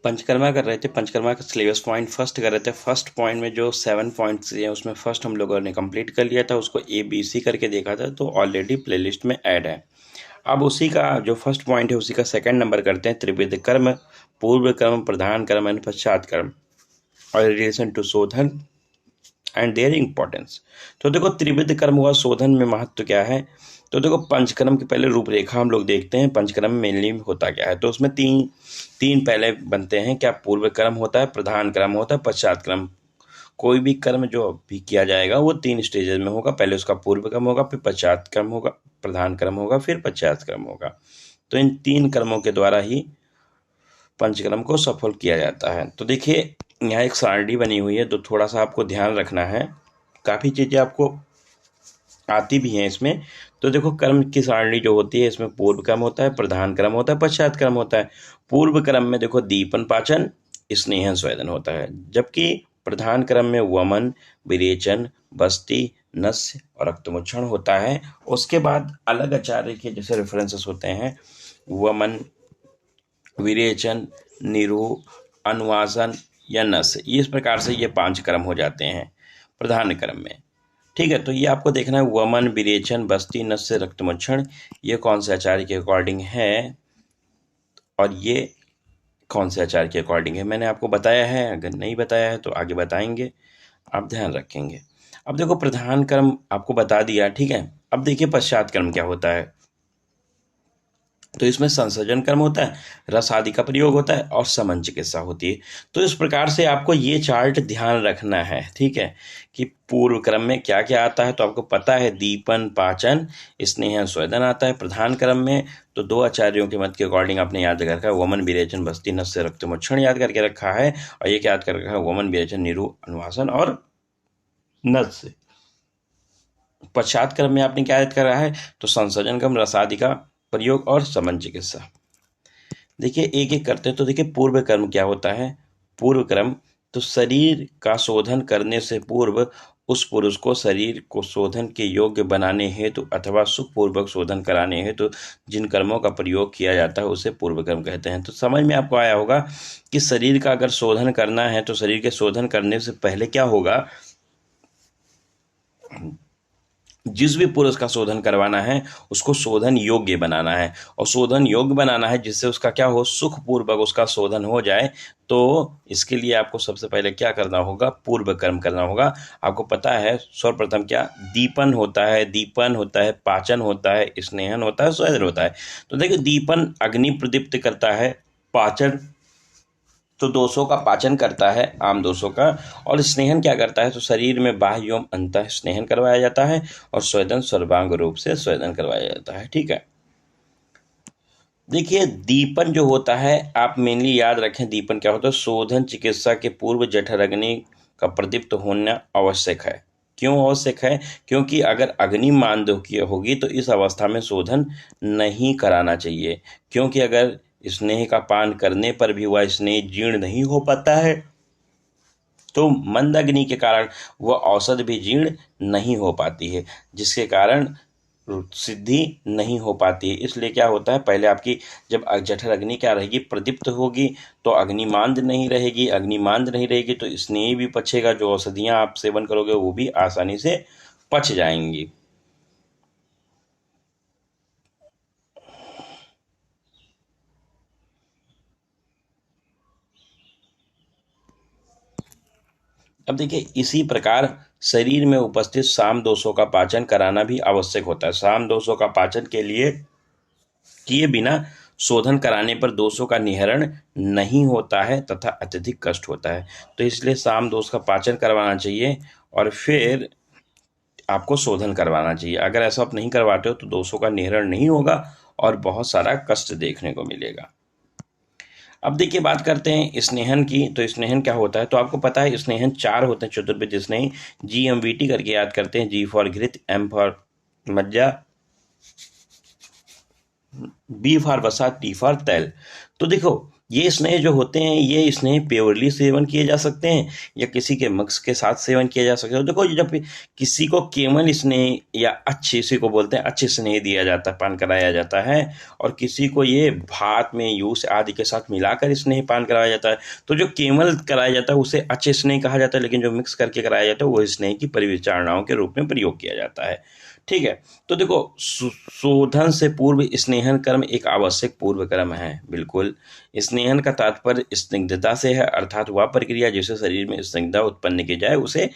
पंचकर्मा कर रहे थे। पंचकर्मा का सिलेबस पॉइंट फर्स्ट कर रहे थे। फर्स्ट पॉइंट में जो 7 पॉइंट्स हैं उसमें फर्स्ट हम लोगों ने कंप्लीट कर लिया था, उसको ABC करके देखा था, तो ऑलरेडी प्लेलिस्ट में ऐड है। अब उसी का जो फर्स्ट पॉइंट है उसी का सेकंड नंबर करते हैं, त्रिविध कर्म, पूर्व कर्म, प्रधान कर्म एंड पश्चात कर्म और रिलेशन टू शोधन एंड देयर इम्पोर्टेंस। तो देखो त्रिविध कर्म हुआ, शोधन में महत्व क्या है। तो देखो पंचकर्म की पहले रूपरेखा हम लोग देखते हैं, पंचकर्म मेनली होता क्या है। तो उसमें तीन तीन पहले बनते हैं, क्या पूर्व कर्म होता है, प्रधान कर्म होता है, पश्चात कर्म। कोई भी कर्म जो भी किया जाएगा वो 3 स्टेजेस में होगा, पहले उसका पूर्व कर्म होगा, फिर पश्चात कर्म होगा, प्रधान कर्म होगा, फिर पश्चात कर्म होगा। तो इन 3 कर्मों के द्वारा ही पंचकर्म को सफल किया जाता है। तो देखिए यहाँ एक सारणी बनी हुई है, तो थोड़ा सा आपको ध्यान रखना है, काफ़ी चीज़ें आपको आती भी हैं इसमें। तो देखो कर्म की सारणी जो होती है इसमें पूर्व कर्म होता है, प्रधान कर्म होता है, पश्चात कर्म होता है। पूर्व कर्म में देखो दीपन, पाचन, स्नेहन, स्वेदन होता है, जबकि प्रधान कर्म में वमन, विरेचन, बस्ती, नस्य और रक्तमोक्षण होता है। उसके बाद अलग आचार्य के जैसे रेफरेंसेस होते हैं, वमन, विरेचन, निरूह, अनुवासन या नस्य, इस प्रकार से ये 5 कर्म हो जाते हैं प्रधान कर्म में। ठीक है, तो ये आपको देखना है, वमन, विरेचन, बस्ती, नस्य, रक्तमोक्षण, ये कौन से आचार्य के अकॉर्डिंग है और ये कौन से आचार्य के अकॉर्डिंग है, मैंने आपको बताया है। अगर नहीं बताया है तो आगे बताएंगे, आप ध्यान रखेंगे। अब देखो प्रधान कर्म आपको बता दिया, ठीक है। अब देखिए पश्चात कर्म क्या होता है। तो इसमें संसर्जन कर्म होता है, रस आदि का प्रयोग होता है और समन चिकित्सा होती है। तो इस प्रकार से आपको ये चार्ट ध्यान रखना है, ठीक है, कि पूर्व क्रम में क्या क्या आता है। तो आपको पता है दीपन, पाचन, स्नेहन, स्वेदन आता है। प्रधान क्रम में तो 2 आचार्यों के मत के अकॉर्डिंग आपने याद कर रखा है, वमन, विरेचन, बस्ती, नस्य, रक्तमोक्षण याद करके रखा है, और ये याद कर रखा है वमन, विरेचन, निरूह, अनुवासन और नस्य। पश्चात क्रम में आपने क्या याद करा है, तो संसर्जन क्रम, रसादि का प्रयोग और समन चिकित्सा। देखिए एक एक करते हैं। तो देखिए पूर्व कर्म क्या होता है। पूर्व कर्म तो शरीर का शोधन करने से पूर्व उस पुरुष को शरीर को शोधन के योग्य बनाने हेतु अथवा सुखपूर्वक शोधन कराने हेतु जिन कर्मों का प्रयोग किया जाता है उसे पूर्व कर्म कहते हैं। तो समझ में आपको आया होगा कि शरीर का अगर शोधन करना है तो शरीर के शोधन करने से पहले क्या होगा, जिस भी पुरुष का शोधन करवाना है उसको शोधन योग्य बनाना है, और शोधन योग्य बनाना है जिससे उसका क्या हो, सुखपूर्वक उसका शोधन हो जाए। तो इसके लिए आपको सबसे पहले क्या करना होगा, पूर्व कर्म करना होगा। आपको पता है सर्वप्रथम क्या, दीपन होता है, दीपन होता है, पाचन होता है, स्नेहन होता है, स्वेदन होता है। तो देखिए दीपन अग्नि प्रदीप्त करता है, पाचन तो दोषों का पाचन करता है, आम दोषों का, और स्नेहन क्या करता है, तो शरीर में बाह्य एवं अंतः स्नेहन करवाया जाता है, और स्वेदन सर्वांग रूप से स्वेदन करवाया जाता है। ठीक है, देखिए दीपन जो होता है आप मेनली याद रखें, दीपन क्या होता है, शोधन चिकित्सा के पूर्व जठर अग्नि का प्रदीप्त होना आवश्यक है। क्यों आवश्यक है, क्योंकि अगर अग्नि मांद होगी तो इस अवस्था में शोधन नहीं कराना चाहिए, क्योंकि अगर स्नेह का पान करने पर भी वह स्नेह जीर्ण नहीं हो पाता है तो मंद अग्नि के कारण वह औषध भी जीर्ण नहीं हो पाती है, जिसके कारण सिद्धि नहीं हो पाती है। इसलिए क्या होता है, पहले आपकी जब जठर अग्नि क्या रहेगी, प्रदीप्त होगी, तो अग्निमांद नहीं रहेगी, अग्निमांद नहीं रहेगी तो स्नेह भी पचेगा, जो औषधियां आप सेवन करोगे वो भी आसानी से पच जाएंगी। अब देखिए इसी प्रकार शरीर में उपस्थित साम दोषों का पाचन कराना भी आवश्यक होता है। साम दोषों का पाचन के लिए किए बिना शोधन कराने पर दोषों का निहरण नहीं होता है तथा अत्यधिक कष्ट होता है। तो इसलिए साम दोष का पाचन करवाना चाहिए और फिर आपको शोधन करवाना चाहिए। अगर ऐसा आप नहीं करवाते हो तो दोषों का निहरण नहीं होगा और बहुत सारा कष्ट देखने को मिलेगा। अब देखिए बात करते हैं स्नेहन की। तो स्नेहन क्या होता है, तो आपको पता है स्नेहन 4 होते हैं चतुर्विध स्नेही। GMVT करके याद करते हैं, G फॉर घृत, M फॉर मज्जा, B फॉर वसा, T फॉर तैल। तो देखो ये स्नेह जो होते हैं, ये स्नेह प्योरली सेवन किए जा सकते हैं या किसी के मक्स के साथ सेवन किया जा सकता है। देखो, जब किसी को केवल स्नेह या अच्छे, इसी को बोलते हैं अच्छे स्नेह दिया जाता है, पान कराया जाता है, और किसी को ये भात में यूस आदि के साथ मिलाकर स्नेह पान कराया जाता है। तो जो केवल कराया जाता है उसे अच्छे स्नेह कहा जाता है, लेकिन जो मिक्स करके कराया जाता है वो स्नेह की परिविचारणाओं के रूप में प्रयोग किया जाता है। ठीक है। तो देखो, शोधन से पूर्व स्नेहन कर्म एक आवश्यक पूर्व कर्म है। बिल्कुल, स्नेहन का तात्पर्य स्निग्धता से है, अर्थात वह प्रक्रिया जिससे शरीर में स्निग्धता उत्पन्न की जाए उसे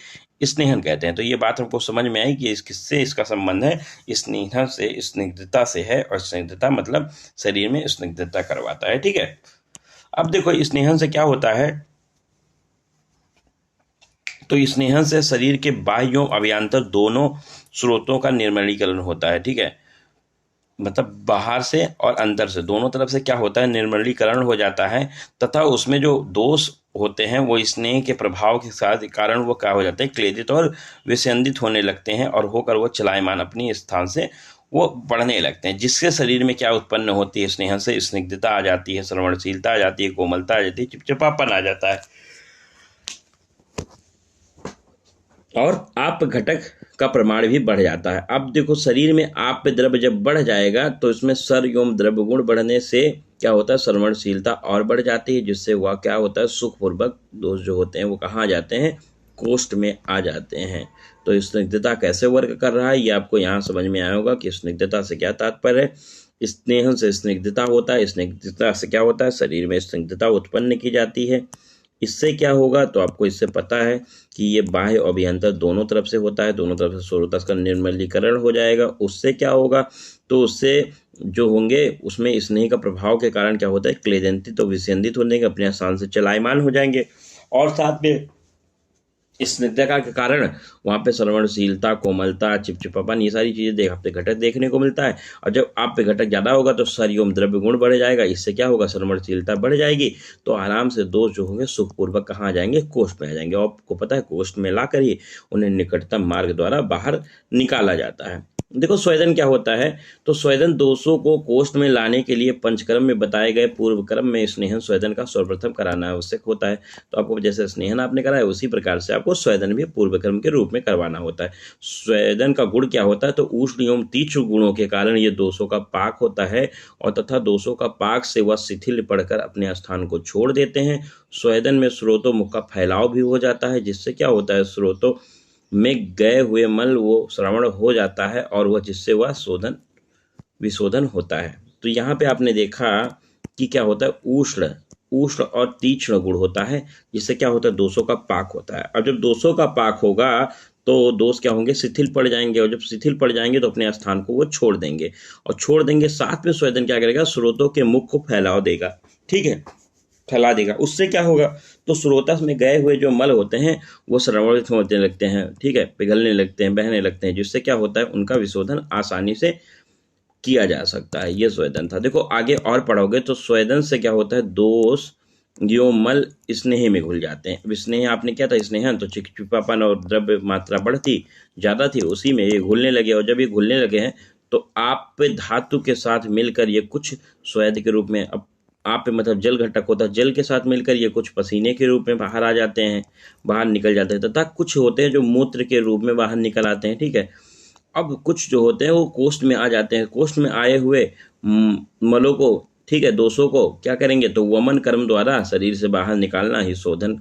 स्नेहन कहते हैं। तो ये बात हमको समझ में आई कि किससे इसका संबंध है, स्नेहन से, स्निग्धता से है, और स्निग्धता मतलब शरीर में स्निग्धता करवाता है। ठीक है। अब देखो, स्नेहन से क्या होता है, तो स्नेहन से शरीर के बाह्य एवं अभ्यंतर दोनों स्रोतों का निर्मलीकरण होता है। ठीक है। मतलब बाहर से और अंदर से, दोनों तरफ से क्या होता है, निर्मलीकरण हो जाता है, तथा उसमें जो दोष होते हैं वो स्नेह के प्रभाव के साथ कारण वो क्या हो जाते हैं, क्लेदित और विसंदित होने लगते हैं, और होकर वो चलायमान अपनी स्थान से वो बढ़ने लगते हैं, जिससे शरीर में क्या उत्पन्न होती है, स्नेह से स्निग्धता आ जाती है, श्रवणशीलता आ जाती है, कोमलता आ जाती है, चिपचिपापन आ जाता है, और आप घटक का प्रमाण भी बढ़ जाता है। अब देखो, शरीर में आप द्रव्य जब बढ़ जाएगा तो इसमें सर एवं द्रव्य गुण बढ़ने से क्या होता है, श्रवणशीलता और बढ़ जाती है, जिससे वह क्या होता है, सुखपूर्वक दोष जो होते हैं वो कहाँ आ जाते हैं, कोष्ठ में आ जाते हैं। तो स्निग्धता कैसे वर्क कर रहा है ये आपको यहाँ समझ में आया होगा कि स्निग्धता से क्या तात्पर्य है। स्नेह से स्निग्धता होता है, स्निग्धता से क्या होता है, शरीर में स्निग्धता उत्पन्न की जाती है। इससे क्या होगा, तो आपको इससे पता है कि ये बाह्य और अभ्यंतर दोनों तरफ से होता है, दोनों तरफ से स्रोतस का निर्मलीकरण हो जाएगा। उससे क्या होगा, तो उससे जो होंगे उसमें स्नेह का प्रभाव के कारण क्या होता है, क्लेदंतित और विसंदित होने के अपने स्थान से चलायमान हो जाएंगे, और साथ में स्निग्धता के कारण वहाँ पे श्रवणशीलता, कोमलता, चिपचिपापन, ये सारी चीजें आपके घटक देखने को मिलता है। और जब आप पे घटक ज्यादा होगा तो सरियम द्रव्य गुण बढ़ जाएगा, इससे क्या होगा, श्रवणशीलता बढ़ जाएगी, तो आराम से दोष जो होंगे सुखपूर्वक कहाँ आ जाएंगे, कोष्ठ में आ जाएंगे। और आपको पता है कोष्ठ में ला कर ही उन्हें निकटतम मार्ग द्वारा बाहर निकाला जाता है। देखो, स्वेदन क्या होता है, तो स्वेदन दोषों को कोष्ठ में लाने के लिए पंचकर्म में बताए गए पूर्व क्रम में स्नेहन स्वेदन का सर्वप्रथम कराना आवश्यक होता है। तो आपको जैसे स्नेहन आपने कराया उसी प्रकार से आपको स्वेदन भी पूर्व क्रम के रूप में करवाना होता है। स्वेदन का गुण क्या होता है, तो उष्ण एवं तीक्ष्ण गुणों के कारण ये दोषों का पाक होता है, और तथा दोषों का पाक से वह शिथिल पड़कर अपने स्थान को छोड़ देते हैं। स्वेदन में स्रोतों मुख का फैलाव भी हो जाता है, जिससे क्या होता है, स्रोतों में गए हुए मल वो श्रवण हो जाता है, और वह जिससे वह शोधन विशोधन होता है। तो यहाँ पे आपने देखा कि क्या होता है, उष्ण उष्ण और तीक्ष्ण गुण होता है, जिससे क्या होता है, दोषों का पाक होता है। और जब दोषों का पाक होगा तो दोष क्या होंगे, शिथिल पड़ जाएंगे, और जब शिथिल पड़ जाएंगे तो अपने स्थान को वो छोड़ देंगे, और छोड़ देंगे साथ में स्वेदन क्या करेगा, स्रोतों के मुख को फैलाव देगा। ठीक है, फैला देगा। उससे क्या होगा, तो स्रोतस में गए हुए जो मल होते हैं वो श्रवणित होने लगते हैं, ठीक है, पिघलने लगते हैं, बहने लगते हैं, जिससे क्या होता है, उनका विशोधन आसानी से किया जा सकता है। ये स्वेदन था। देखो, आगे और पढ़ोगे तो स्वेदन से क्या होता है, दोष यो मल स्नेह में घुल जाते हैं। स्नेह आपने क्या था, स्नेहन, तो चिपचिपापन और द्रव्य मात्रा बढ़ती ज्यादा थी, उसी में ये घुलने लगे, और जब ये घुलने लगे हैं तो आप धातु के साथ मिलकर ये कुछ स्वेद के रूप में, अब आप पे मतलब जल घटक होता है, जल के साथ मिलकर ये कुछ पसीने के रूप में बाहर आ जाते हैं, बाहर निकल जाते हैं, तथा कुछ होते हैं जो मूत्र के रूप में बाहर निकल आते हैं। ठीक है। अब कुछ जो होते हैं वो कोष्ठ में आ जाते हैं। कोष्ठ में आए हुए मलों को, ठीक है, दोषों को क्या करेंगे, तो वमन कर्म द्वारा शरीर से बाहर निकालना ही शोधन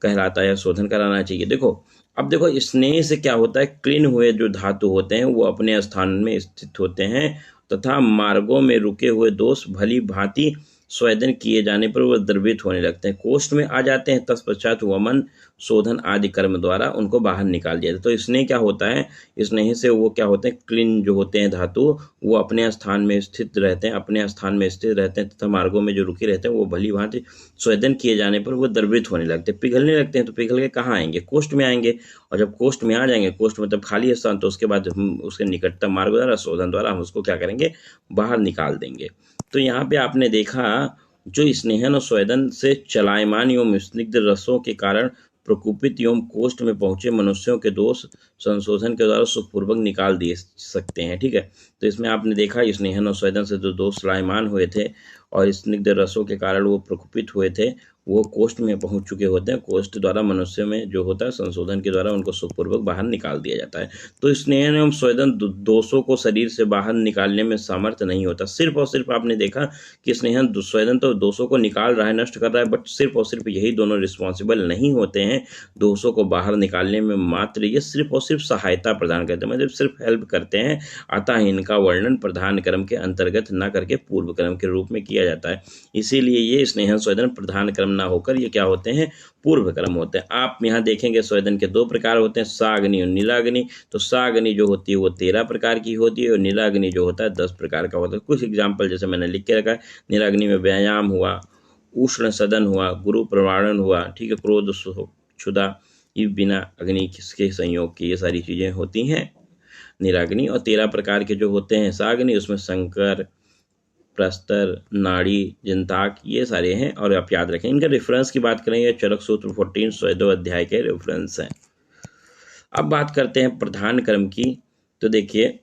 कहलाता है, शोधन कराना चाहिए। देखो, अब देखो, स्नेह से क्या होता है, क्लीन हुए जो धातु होते हैं वो अपने स्थान में स्थित होते हैं, तथा मार्गों में रुके हुए दोष भली भांति स्वेदन किए जाने पर वो द्रवित होने लगते हैं, कोष्ठ में आ जाते हैं। तत्पश्चात वमन, शोधन आदि कर्म द्वारा उनको बाहर निकाल दिया जाता है। तो स्नेह क्या होता है, स्नेह से वो क्या होते हैं, क्लीन जो होते हैं धातु वो अपने स्थान में स्थित रहते हैं, अपने स्थान में स्थित रहते हैं, तथा मार्गों में जो रुके रहते हैं वो भली भांति स्वेदन किए जाने पर वो द्रवित होने लगते हैं, पिघलने लगते हैं। तो पिघल के कहाँ आएंगे, कोष्ठ में आएंगे, और जब कोष्ठ में आ जाएंगे, कोष्ठ मतलब खाली स्थान, तो उसके बाद हम उसके निकटतम मार्ग द्वारा, शोधन द्वारा हम उसको क्या करेंगे, बाहर निकाल देंगे। तो यहाँ पे आपने देखा, जो स्नेहन और स्वेदन से चलायमान एवं स्निग्ध रसों के कारण प्रकुपित एवं कोष्ठ में पहुंचे मनुष्यों के दोष संशोधन के द्वारा सुखपूर्वक निकाल दिए सकते हैं। ठीक है। तो इसमें आपने देखा स्नेहन और स्वेदन से जो दो स्लायमान हुए थे और स्निग्ध रसों के कारण वो प्रकुपित हुए थे, वो कोष्ठ में पहुंच चुके होते हैं। कोष्ठ द्वारा मनुष्य में जो होता है संशोधन के द्वारा उनको सुखपूर्वक बाहर निकाल दिया जाता है। तो स्नेहन एवं स्वेदन दोषों को शरीर से बाहर निकालने में सामर्थ्य नहीं होता। सिर्फ और सिर्फ आपने देखा कि स्नेहन स्वेदन तो दोषों को निकाल रहा है, नष्ट कर रहा है, बट सिर्फ और सिर्फ यही दोनों रिस्पॉन्सिबल नहीं होते हैं दोषों को बाहर निकालने में। मात्र ये सिर्फ और सिर्फ सहायता प्रदान करते हैं, मतलब सिर्फ हेल्प करते हैं। अतः इनका वर्णन प्रधान क्रम के अंतर्गत न करके पूर्व क्रम के रूप में किया जाता है। इसीलिए ये स्नेहन स्वेदन प्रधान क्रम ना होकर ये क्या होते हैं, पूर्व क्रम होते हैं। आप यहाँ देखेंगे स्वेदन के दो प्रकार होते हैं, साग्नि और नीलाग्नि। तो साग्नि जो होती है वो 13 प्रकार की होती है और नीलाग्नि जो होता है 10 प्रकार का होता है। कुछ एग्जाम्पल जैसे मैंने लिख के रखा है, नीलाग्नि में व्यायाम हुआ, उष्ण सदन हुआ, गुरु प्रवारण हुआ, ठीक है, क्रोध क्षुधा, ये बिना अग्नि किसके संयोग की ये सारी चीजें होती हैं नीलाग्नि। और 13 प्रकार के जो होते हैं साग्नि, उसमें शंकर, प्रस्तर, नाड़ी, जंताक, ये सारे हैं। और आप याद रखें इनका रेफरेंस की बात करें, ये चरक सूत्र 14 स्वयं अध्याय के रेफरेंस हैं। अब बात करते हैं प्रधान क्रम की। तो देखिए